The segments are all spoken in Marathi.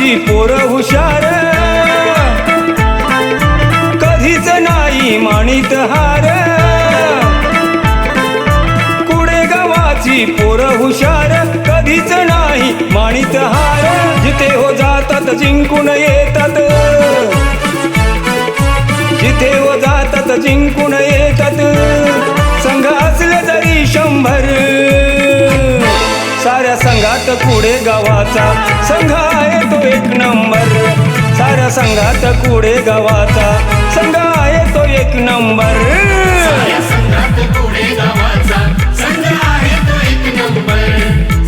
गावाची पोरं हुशार, कधीच नाही मानित हार. कुडे गावाची पोरं हुशार, कधीच नाही मानित हार. जिथे हो जातात जिंकून येतात, जिथे हो जातात जिंकून येतात. संघ असले जरी 100, साऱ्या संघात कुडे गावाचा संघ आहे तो 1 नंबर. साऱ्या संघात कुडे गावाचा संघ आहे तो 1 नंबर. साऱ्या संघात कुडे गावाचा संघ आहे तो 1 नंबर.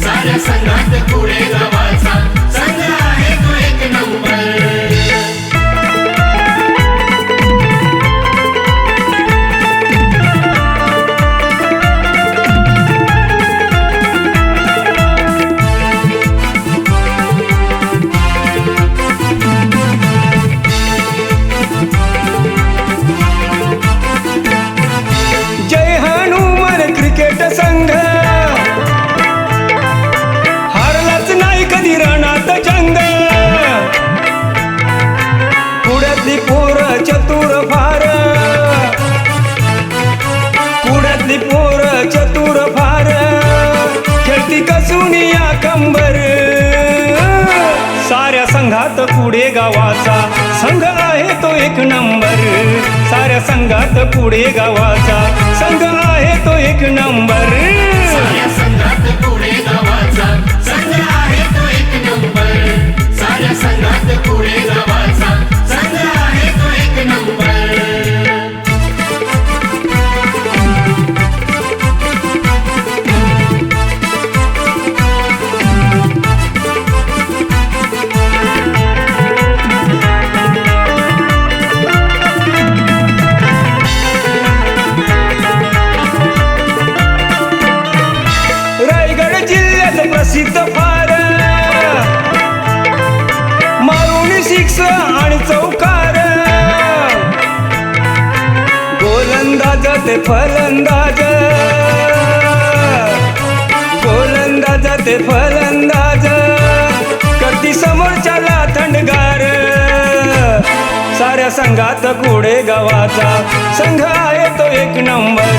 साऱ्या संघात कुडे गावाचा संघ आहे तो 1 नंबर. जय हनुमान क्रिकेट संघ, हारलाच नाही कधी रणात जंग. कुड्यातली पोरं चतुर फार, कुड्यातली पोरं चतुर फार. खेळती कसून या कंबर. साऱ्या संघात कुडे गावाचा संघ आहे तो 1 नंबर. साऱ्या संघात कुडे गावाचा संघ आहे तो 1 नंबर. साऱ्या संघात कुडे गावाचा संघ आहे तो 1 नंबर. साऱ्या संघात कुडे गावाचा संघ आहे तो 1 नंबर. रायगड जिल्ह्यात प्रसिद्ध फार, मारून 6 आणि चौकार. गोलंदाज ते फलंदाज, गोलंदाज ते फलंदाज. करती समोरच्याला थंडगार. साऱ्या संघात कुडे गावाचा संघ आहे तो 1 नंबर.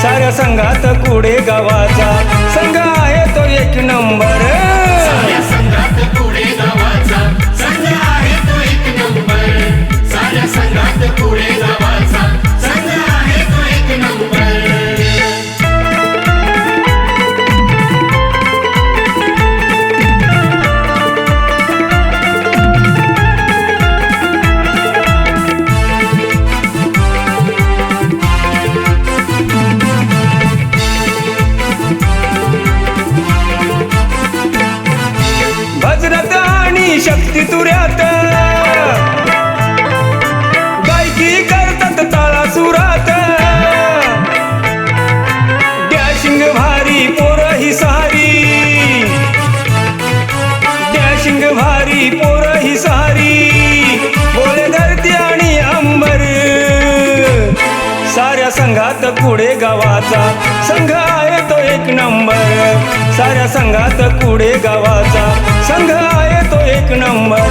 साऱ्या संघात कुडे गावाचा संघ आहे तो 1 नंबर. साऱ्या संघात कुडे गावाचा संघ आहे तो 1 नंबर. साऱ्या संघात कुडे गावाचा संघ आहे तो 1 नंबर. भजनात आणि शक्ती तुऱ्यात, गायकी करतात ताळासुरात. डॅशिंग भारी पोरं ही सारी, डॅशिंग भारी पोरं ही सारी. बोले धरती आणि अंबर. साऱ्या संघात कुडे गावाचा संघ आहे तो 1 नंबर. साऱ्या संघात कुडे गावाचा संघ आहे तो 1 नंबर.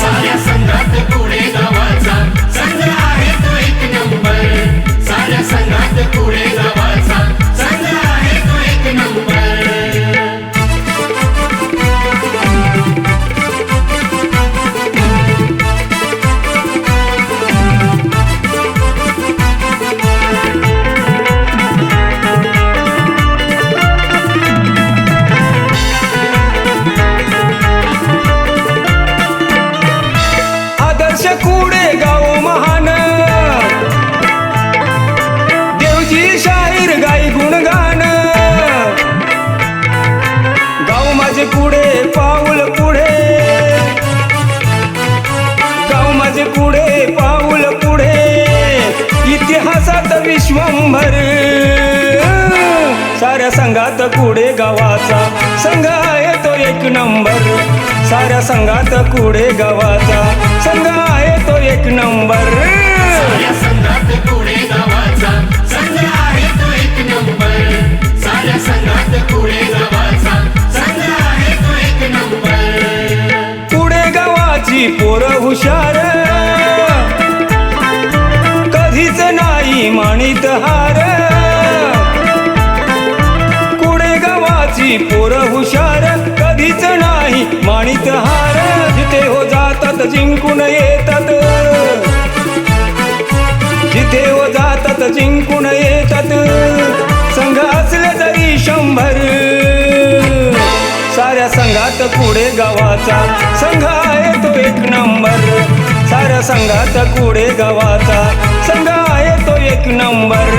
साऱ्या संघात कुडे गावाचा संघ आहे तो 1 नंबर. साऱ्या संघात कुडे गावाचा संघ आहे तो 1 नंबर. आदर्श कुडे गाव महान, देवजी शाहीर गाई गुणगान. गाव माझे कुडे पाऊल पुढे, गाव माझे कुडे पाऊल पुढे. इतिहासात विश्वंभर. साऱ्या संघात कुडे गावाचा संघ आहे तो 1 नंबर. साऱ्या संघात कुडे गावाचा संघ आहे तो 1 नंबर. साऱ्या संघात कुडे गावाचा संघ आहे तो 1 नंबर. साऱ्या संघात कुडे गावाचा संघ आहे तो 1 नंबर. कुडे आमची पोरं हुशार कधीच नाही माणित हार जिथे हो जातात जिंकून येतात जिथे हो जातात जिंकून येतात संघ असले जरी 100 साऱ्या संघात कुडे गावाचा संघ आहे तो एक नंबर साऱ्या संघात कुडे गावाचा संघ आहे तो एक नंबर